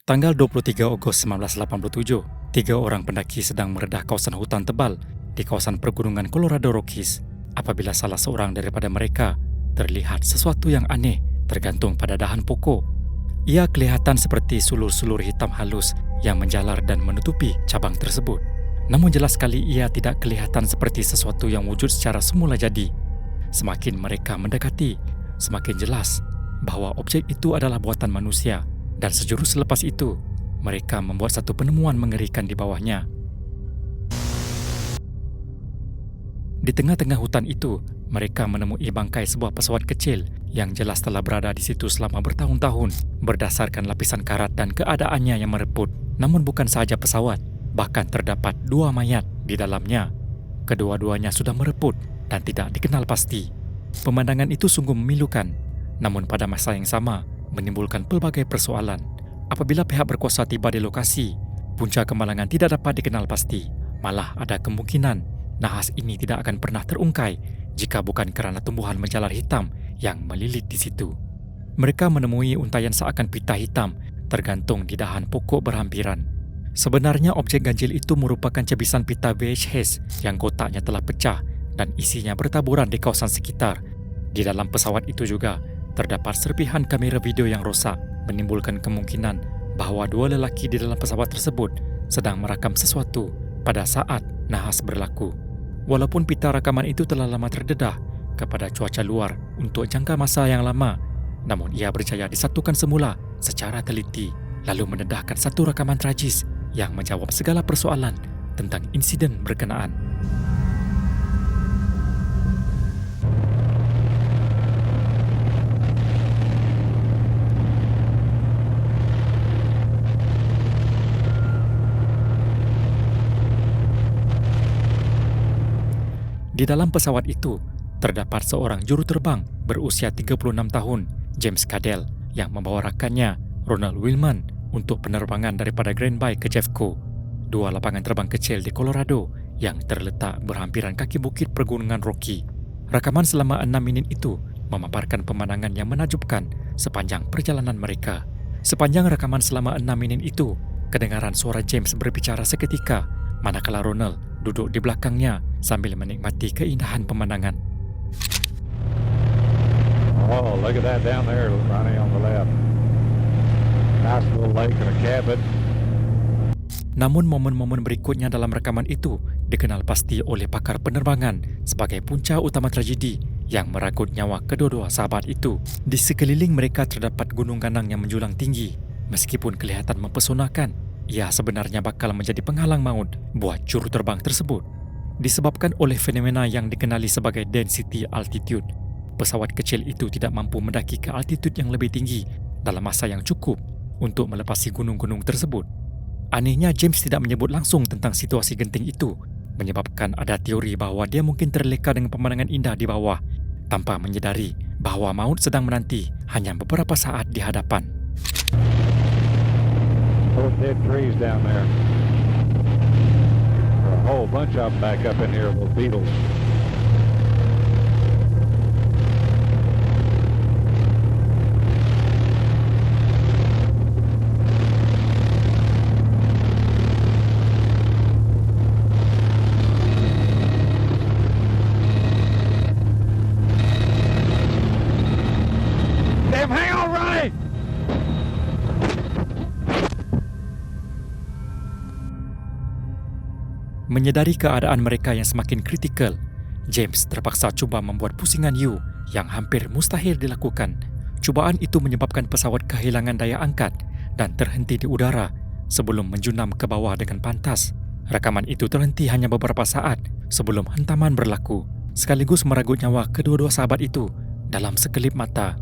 Tanggal 23 Ogos 1987, 3 orang pendaki sedang meredah kawasan hutan tebal di kawasan pergunungan Colorado Rockies apabila salah seorang daripada mereka terlihat sesuatu yang aneh tergantung pada dahan pokok. Ia kelihatan seperti sulur-sulur hitam halus yang menjalar dan menutupi cabang tersebut. Namun jelas sekali ia tidak kelihatan seperti sesuatu yang wujud secara semula jadi. Semakin mereka mendekati, semakin jelas bahawa objek itu adalah buatan manusia. Dan sejurus selepas itu, mereka membuat satu penemuan mengerikan di bawahnya. Di tengah-tengah hutan itu, mereka menemui bangkai sebuah pesawat kecil yang jelas telah berada di situ selama bertahun-tahun berdasarkan lapisan karat dan keadaannya yang mereput. Namun bukan sahaja pesawat, bahkan terdapat 2 mayat di dalamnya. Kedua-duanya sudah mereput dan tidak dikenal pasti. Pemandangan itu sungguh memilukan, namun pada masa yang sama, menimbulkan pelbagai persoalan. Apabila pihak berkuasa tiba di lokasi, punca kemalangan tidak dapat dikenal pasti. Malah ada kemungkinan nahas ini tidak akan pernah terungkai jika bukan kerana tumbuhan menjalar hitam yang melilit di situ. Mereka menemui untaian seakan pita hitam tergantung di dahan pokok berhampiran. Sebenarnya objek ganjil itu merupakan cebisan pita VHS yang kotaknya telah pecah dan isinya bertaburan di kawasan sekitar. Di dalam pesawat itu juga terdapat serpihan kamera video yang rosak, menimbulkan kemungkinan bahawa 2 lelaki di dalam pesawat tersebut sedang merakam sesuatu pada saat nahas berlaku. Walaupun pita rakaman itu telah lama terdedah kepada cuaca luar untuk jangka masa yang lama, namun ia berjaya disatukan semula secara teliti, lalu mendedahkan satu rakaman tragis yang menjawab segala persoalan tentang insiden berkenaan. Di dalam pesawat itu, terdapat seorang juruterbang berusia 36 tahun, James Cadell, yang membawa rakannya, Ronald Willman, untuk penerbangan daripada Grand Bay ke Jeffco, 2 lapangan terbang kecil di Colorado yang terletak berhampiran kaki bukit pergunungan Rocky. Rakaman selama 6 minit itu memaparkan pemandangan yang menakjubkan sepanjang perjalanan mereka. Sepanjang rakaman selama 6 minit itu, kedengaran suara James berbicara seketika, manakala Ronald duduk di belakangnya sambil menikmati keindahan pemandangan. Oh, look at that down there, Ronnie, on the left. Nice little lake and a cabin. Namun momen-momen berikutnya dalam rakaman itu dikenal pasti oleh pakar penerbangan sebagai punca utama tragedi yang merenggut nyawa kedua-dua sahabat itu. Di sekeliling mereka terdapat gunung ganang yang menjulang tinggi. Meskipun kelihatan mempesonakan, ia sebenarnya bakal menjadi penghalang maut buat juruterbang tersebut. Disebabkan oleh fenomena yang dikenali sebagai density altitude, pesawat kecil itu tidak mampu mendaki ke altitude yang lebih tinggi dalam masa yang cukup untuk melepasi gunung-gunung tersebut. Anehnya, James tidak menyebut langsung tentang situasi genting itu, menyebabkan ada teori bahawa dia mungkin terleka dengan pemandangan indah di bawah, tanpa menyedari bahawa maut sedang menanti hanya beberapa saat di hadapan. Those dead trees down there. A whole bunch of them back up in here, those beetles. Damn, hang on, Ronnie! Menyedari keadaan mereka yang semakin kritikal, James terpaksa cuba membuat pusingan U yang hampir mustahil dilakukan. Cubaan itu menyebabkan pesawat kehilangan daya angkat dan terhenti di udara sebelum menjunam ke bawah dengan pantas. Rakaman itu terhenti hanya beberapa saat sebelum hentaman berlaku, sekaligus merenggut nyawa kedua-dua sahabat itu dalam sekelip mata.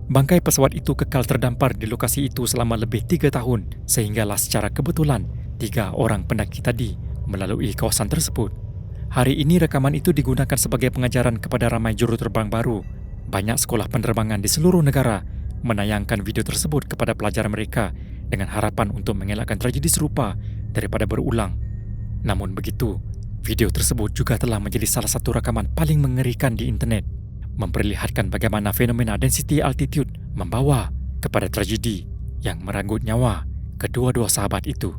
Bangkai pesawat itu kekal terdampar di lokasi itu selama lebih 3 tahun, sehinggalah secara kebetulan 3 orang pendaki tadi melalui kawasan tersebut. Hari ini rakaman itu digunakan sebagai pengajaran kepada ramai juruterbang baru. Banyak sekolah penerbangan di seluruh negara menayangkan video tersebut kepada pelajar mereka dengan harapan untuk mengelakkan tragedi serupa daripada berulang. Namun begitu, video tersebut juga telah menjadi salah satu rakaman paling mengerikan di internet, memperlihatkan bagaimana fenomena density altitude membawa kepada tragedi yang merenggut nyawa kedua-dua sahabat itu.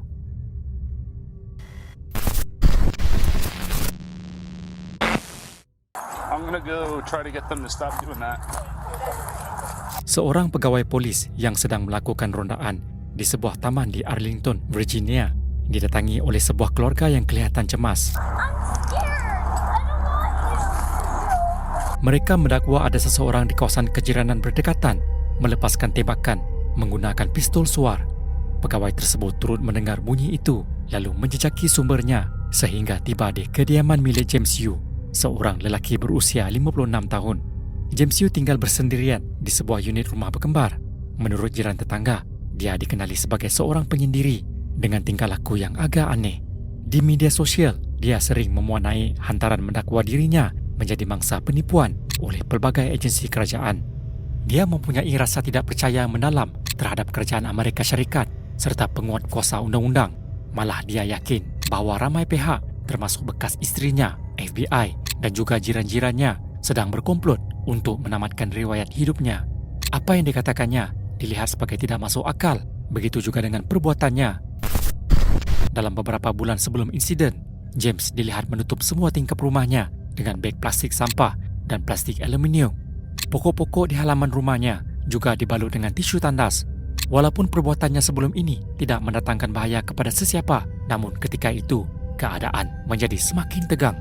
I'm gonna go try to get them to stop doing that. Seorang pegawai polis yang sedang melakukan rondaan di sebuah taman di Arlington, Virginia, didatangi oleh sebuah keluarga yang kelihatan cemas. Mereka mendakwa ada seseorang di kawasan kejiranan berdekatan melepaskan tembakan menggunakan pistol suar. Pegawai tersebut turut mendengar bunyi itu lalu menjejaki sumbernya sehingga tiba di kediaman milik James Yu, seorang lelaki berusia 56 tahun. James Yu tinggal bersendirian di sebuah unit rumah berkembar. Menurut jiran tetangga, dia dikenali sebagai seorang penyendiri dengan tingkah laku yang agak aneh. Di media sosial, dia sering memuanai hantaran mendakwa dirinya menjadi mangsa penipuan oleh pelbagai agensi kerajaan. Dia mempunyai rasa tidak percaya mendalam terhadap kerajaan Amerika Syarikat serta penguat kuasa undang-undang. Malah dia yakin bahawa ramai pihak termasuk bekas isterinya, FBI dan juga jiran-jirannya sedang berkomplot untuk menamatkan riwayat hidupnya. Apa yang dikatakannya dilihat sebagai tidak masuk akal. Begitu juga dengan perbuatannya. Dalam beberapa bulan sebelum insiden, James dilihat menutup semua tingkap rumahnya dengan beg plastik sampah dan plastik aluminium. Pokok-pokok di halaman rumahnya juga dibalut dengan tisu tandas. Walaupun perbuatannya sebelum ini tidak mendatangkan bahaya kepada sesiapa, namun ketika itu keadaan menjadi semakin tegang.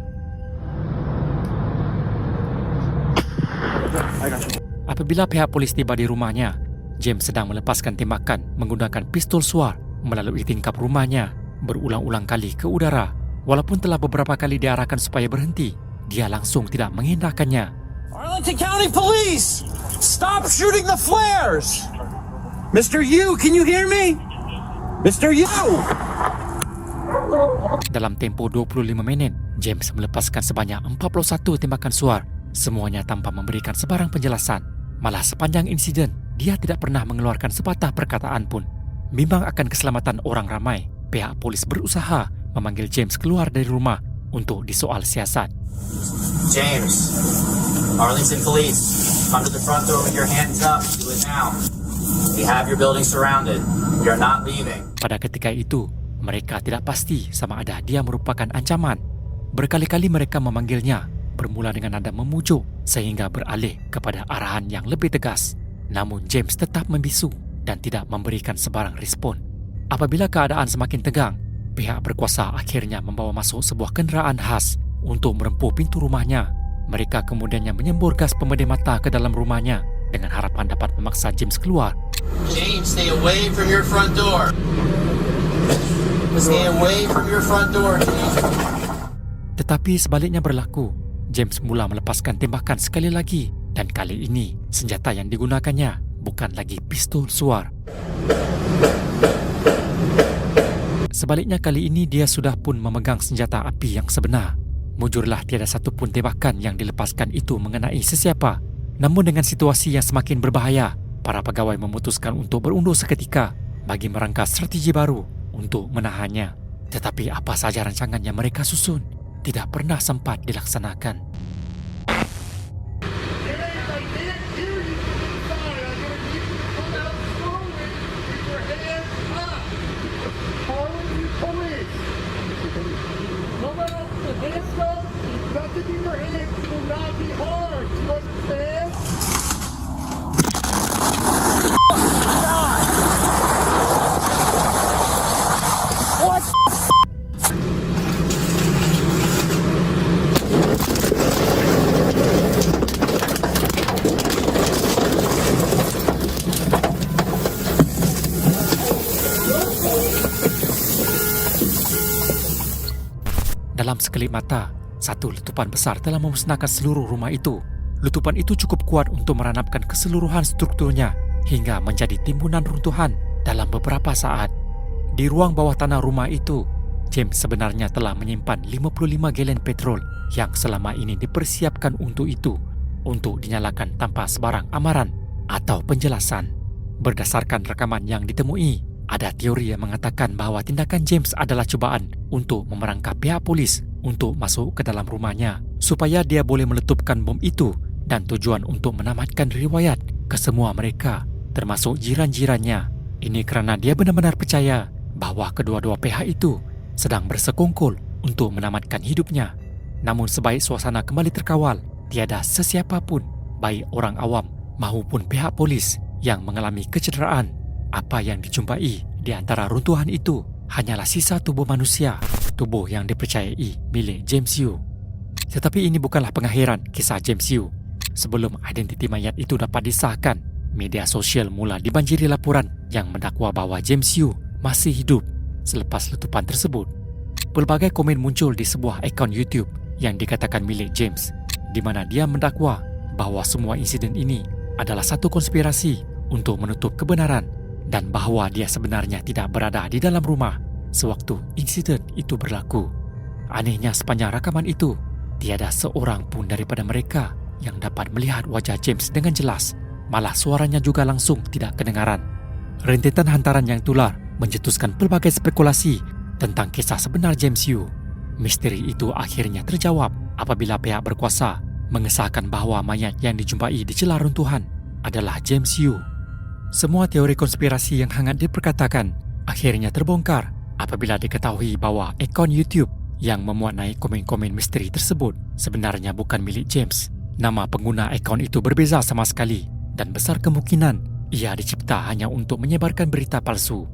Apabila pihak polis tiba di rumahnya, James sedang melepaskan tembakan menggunakan pistol suar melalui tingkap rumahnya berulang-ulang kali ke udara. Walaupun telah beberapa kali diarahkan supaya berhenti, dia langsung tidak mengindahkannya. Arlington County Police! Stop shooting the flares! Mr. Yu, can you hear me? Mr. Yu! Dalam tempoh 25 minit, James melepaskan sebanyak 41 tembakan suar, semuanya tanpa memberikan sebarang penjelasan. Malah sepanjang insiden, dia tidak pernah mengeluarkan sepatah perkataan pun. Bimbang akan keselamatan orang ramai, pihak polis berusaha memanggil James keluar dari rumah untuk disoal siasat. James, Arlington Police, come to the front door with your hands up. Do it now. We have your building surrounded. We are not leaving. Pada ketika itu, mereka tidak pasti sama ada dia merupakan ancaman. Berkali-kali mereka memanggilnya, bermula dengan nada memujuk sehingga beralih kepada arahan yang lebih tegas. Namun James tetap membisu dan tidak memberikan sebarang respon. Apabila keadaan semakin tegang, pihak berkuasa akhirnya membawa masuk sebuah kenderaan khas untuk merempuh pintu rumahnya. Mereka kemudiannya menyembur gas pemedih mata ke dalam rumahnya dengan harapan dapat memaksa James keluar. James, stay away from your front door. Stay away from your front door. Tetapi sebaliknya berlaku. James mula melepaskan tembakan sekali lagi dan kali ini senjata yang digunakannya bukan lagi pistol suar. Sebaliknya kali ini dia sudah pun memegang senjata api yang sebenar. Mujurlah tiada satu pun tembakan yang dilepaskan itu mengenai sesiapa. Namun dengan situasi yang semakin berbahaya, para pegawai memutuskan untuk berundur seketika bagi merangka strategi baru untuk menahannya. Tetapi apa saja rancangan yang mereka susun tidak pernah sempat dilaksanakan. Dalam sekelip mata, satu letupan besar telah memusnahkan seluruh rumah itu. Letupan itu cukup kuat untuk meranapkan keseluruhan strukturnya hingga menjadi timbunan runtuhan dalam beberapa saat. Di ruang bawah tanah rumah itu, James sebenarnya telah menyimpan 55 galen petrol yang selama ini dipersiapkan untuk itu, untuk dinyalakan tanpa sebarang amaran atau penjelasan. Berdasarkan rekaman yang ditemui, ada teori yang mengatakan bahawa tindakan James adalah cubaan untuk memerangkap pihak polis untuk masuk ke dalam rumahnya supaya dia boleh meletupkan bom itu dan tujuan untuk menamatkan riwayat ke semua mereka termasuk jiran-jirannya. Ini kerana dia benar-benar percaya bahawa kedua-dua pihak itu sedang bersekongkol untuk menamatkan hidupnya. Namun sebaik suasana kembali terkawal, tiada sesiapa pun, baik orang awam maupun pihak polis yang mengalami kecederaan. Apa yang dijumpai di antara runtuhan itu hanyalah sisa tubuh manusia, tubuh yang dipercayai milik James Yu. Tetapi ini bukanlah pengakhiran kisah James Yu. Sebelum identiti mayat itu dapat disahkan, media sosial mula dibanjiri laporan yang mendakwa bahawa James Yu masih hidup selepas letupan tersebut. Pelbagai komen muncul di sebuah akaun YouTube yang dikatakan milik James, di mana dia mendakwa bahawa semua insiden ini adalah satu konspirasi untuk menutup kebenaran dan bahawa dia sebenarnya tidak berada di dalam rumah sewaktu insiden itu berlaku. Anehnya, sepanjang rakaman itu, tiada seorang pun daripada mereka yang dapat melihat wajah James dengan jelas. Malah suaranya juga langsung tidak kedengaran. Rentetan hantaran yang tular mencetuskan pelbagai spekulasi tentang kisah sebenar James Yu. Misteri itu akhirnya terjawab apabila pihak berkuasa mengesahkan bahawa mayat yang dijumpai di celah runtuhan adalah James Yu. Semua teori konspirasi yang hangat diperkatakan akhirnya terbongkar apabila diketahui bahawa akaun YouTube yang memuat naik komen-komen misteri tersebut sebenarnya bukan milik James. Nama pengguna akaun itu berbeza sama sekali dan besar kemungkinan ia dicipta hanya untuk menyebarkan berita palsu.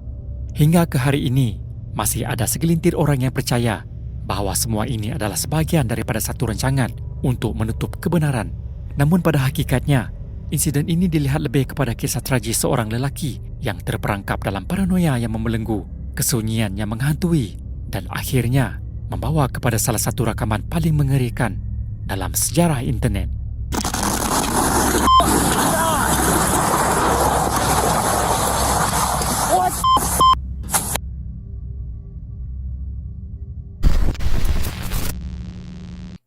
Hingga ke hari ini, masih ada segelintir orang yang percaya bahawa semua ini adalah sebahagian daripada satu rancangan untuk menutup kebenaran. Namun pada hakikatnya, insiden ini dilihat lebih kepada kisah tragis seorang lelaki yang terperangkap dalam paranoia yang membelenggu, kesunyian yang menghantui dan akhirnya membawa kepada salah satu rakaman paling mengerikan dalam sejarah internet.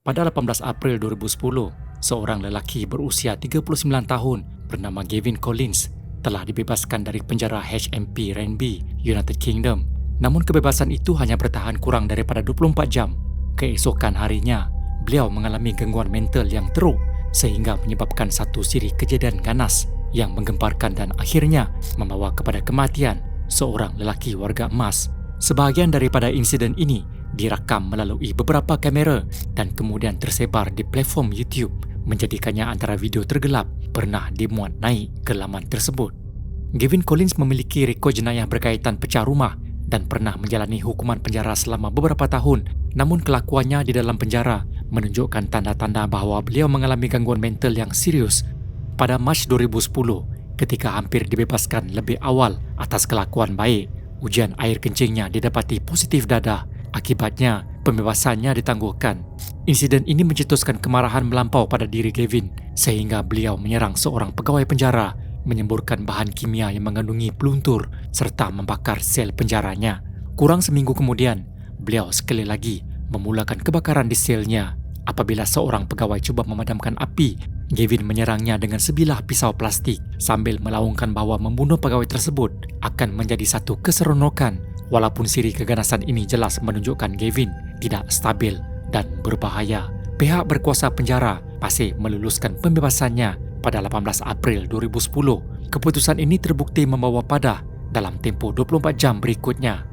Pada 18 April 2010, seorang lelaki berusia 39 tahun bernama Gavin Collins telah dibebaskan dari penjara HMP Renby, United Kingdom. Namun kebebasan itu hanya bertahan kurang daripada 24 jam. Keesokan harinya, beliau mengalami gangguan mental yang teruk sehingga menyebabkan satu siri kejadian ganas yang menggemparkan dan akhirnya membawa kepada kematian seorang lelaki warga emas. Sebahagian daripada insiden ini direkam melalui beberapa kamera dan kemudian tersebar di platform YouTube, menjadikannya antara video tergelap pernah dimuat naik ke laman tersebut. Gavin Collins memiliki rekod jenayah berkaitan pecah rumah dan pernah menjalani hukuman penjara selama beberapa tahun. Namun kelakuannya di dalam penjara menunjukkan tanda-tanda bahawa beliau mengalami gangguan mental yang serius. Pada Mac 2010, ketika hampir dibebaskan lebih awal atas kelakuan baik, ujian air kencingnya didapati positif dadah. Akibatnya, pembebasannya ditangguhkan. Insiden ini mencetuskan kemarahan melampau pada diri Gavin sehingga beliau menyerang seorang pegawai penjara, menyemburkan bahan kimia yang mengandungi peluntur serta membakar sel penjaranya. Kurang seminggu kemudian, beliau sekali lagi memulakan kebakaran di selnya. Apabila seorang pegawai cuba memadamkan api, Gavin menyerangnya dengan sebilah pisau plastik sambil melaungkan bahawa membunuh pegawai tersebut akan menjadi satu keseronokan. Walaupun siri keganasan ini jelas menunjukkan Gavin tidak stabil dan berbahaya, pihak berkuasa penjara masih meluluskan pembebasannya pada 18 April 2010. Keputusan ini terbukti membawa padah dalam tempoh 24 jam berikutnya.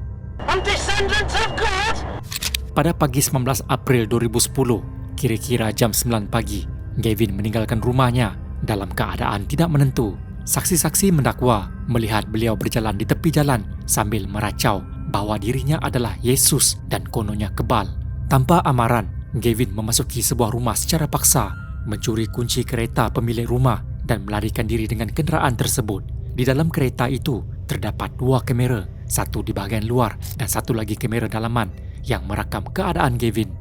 Pada pagi 19 April 2010, kira-kira jam 9 pagi, Gavin meninggalkan rumahnya dalam keadaan tidak menentu. Saksi-saksi mendakwa melihat beliau berjalan di tepi jalan sambil meracau bahawa dirinya adalah Yesus dan kononnya kebal. Tanpa amaran, Gavin memasuki sebuah rumah secara paksa, mencuri kunci kereta pemilik rumah dan melarikan diri dengan kenderaan tersebut. Di dalam kereta itu terdapat 2 kamera, satu di bahagian luar dan satu lagi kamera dalaman yang merakam keadaan Gavin.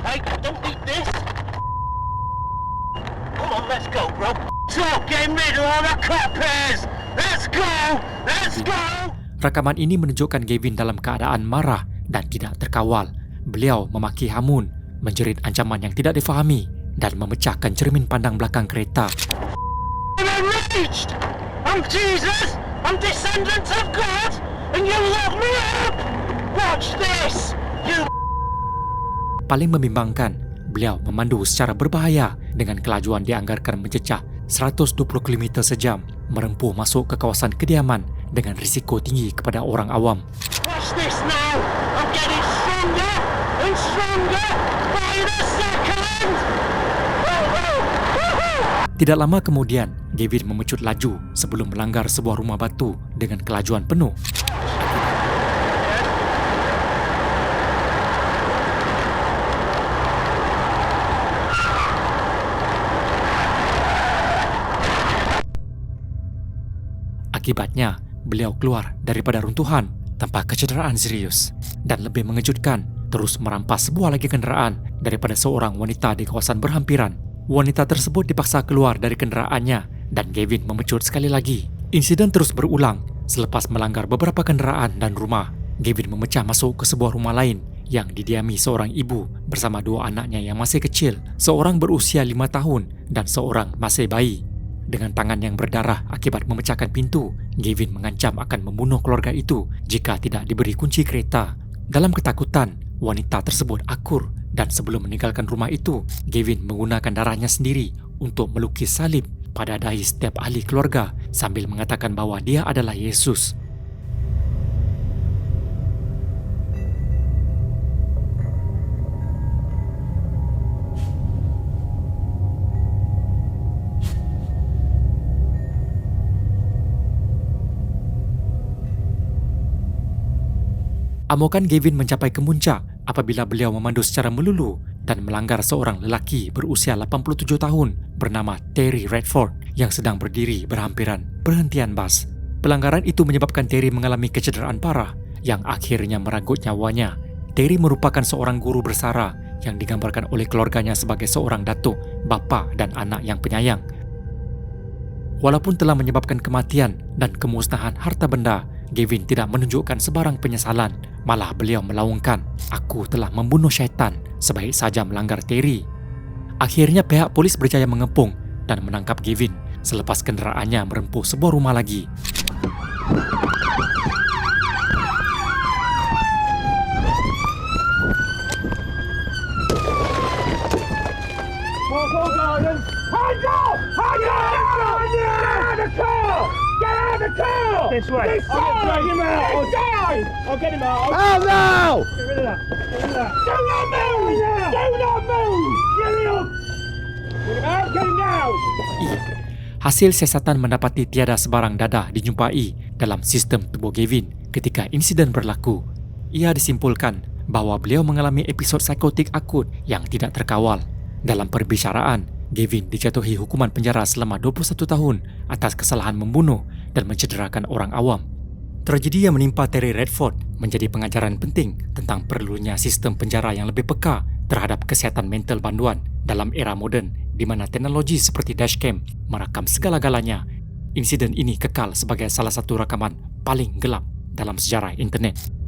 Hey, don't eat this. Come on, let's go, bro. So, get rid of all the coppers. Let's go. Let's go. Rakaman ini menunjukkan Gavin dalam keadaan marah dan tidak terkawal. Beliau memaki hamun, menjerit ancaman yang tidak difahami dan memecahkan cermin pandang belakang kereta. I'm enraged. I'm Jesus. I'm descendant of God. And you lock me up. Watch this. You. Paling membimbangkan, beliau memandu secara berbahaya dengan kelajuan dianggarkan mencecah 120 km sejam merempuh masuk ke kawasan kediaman dengan risiko tinggi kepada orang awam. Watch this now. I'm getting stronger and stronger by the second. Woohoo! Woohoo! Tidak lama kemudian, Gavin memecut laju sebelum melanggar sebuah rumah batu dengan kelajuan penuh. Akibatnya, beliau keluar daripada runtuhan tanpa kecederaan serius. Dan lebih mengejutkan, terus merampas sebuah lagi kenderaan daripada seorang wanita di kawasan berhampiran. Wanita tersebut dipaksa keluar dari kenderaannya dan Gavin memecut sekali lagi. Insiden terus berulang. Selepas melanggar beberapa kenderaan dan rumah, Gavin memecah masuk ke sebuah rumah lain yang didiami seorang ibu bersama dua anaknya yang masih kecil, seorang berusia 5 tahun dan seorang masih bayi. Dengan tangan yang berdarah akibat memecahkan pintu, Gavin mengancam akan membunuh keluarga itu jika tidak diberi kunci kereta. Dalam ketakutan, wanita tersebut akur dan sebelum meninggalkan rumah itu, Gavin menggunakan darahnya sendiri untuk melukis salib pada dahi setiap ahli keluarga sambil mengatakan bahawa dia adalah Yesus. Amukan Gavin mencapai kemuncak apabila beliau memandu secara melulu dan melanggar seorang lelaki berusia 87 tahun bernama Terry Redford yang sedang berdiri berhampiran perhentian bas. Pelanggaran itu menyebabkan Terry mengalami kecederaan parah yang akhirnya merenggut nyawanya. Terry merupakan seorang guru bersara yang digambarkan oleh keluarganya sebagai seorang datuk, bapa dan anak yang penyayang. Walaupun telah menyebabkan kematian dan kemusnahan harta benda, Gavin tidak menunjukkan sebarang penyesalan. Malah beliau melaungkan, "Aku telah membunuh syaitan, sebaik saja melanggar Terry." Akhirnya pihak polis berjaya mengepung dan menangkap Gavin selepas kenderaannya merempuh sebuah rumah lagi. This way. Get him out. I'll get him out. Oh no! Get rid of that. Get rid of that. Do not move! Do not move! Get him up! Get him out. Get him down. Hasil siasatan mendapati tiada sebarang dadah dijumpai dalam sistem tubuh Gavin ketika insiden berlaku. Ia disimpulkan bahawa beliau mengalami episod psikotik akut yang tidak terkawal. Dalam perbicaraan, Gavin dijatuhi hukuman penjara selama 21 tahun atas kesalahan membunuh dan mencederakan orang awam. Tragedi yang menimpa Terry Redford menjadi pengajaran penting tentang perlunya sistem penjara yang lebih peka terhadap kesihatan mental banduan dalam era moden di mana teknologi seperti dashcam merakam segala-galanya. Insiden ini kekal sebagai salah satu rakaman paling gelap dalam sejarah internet.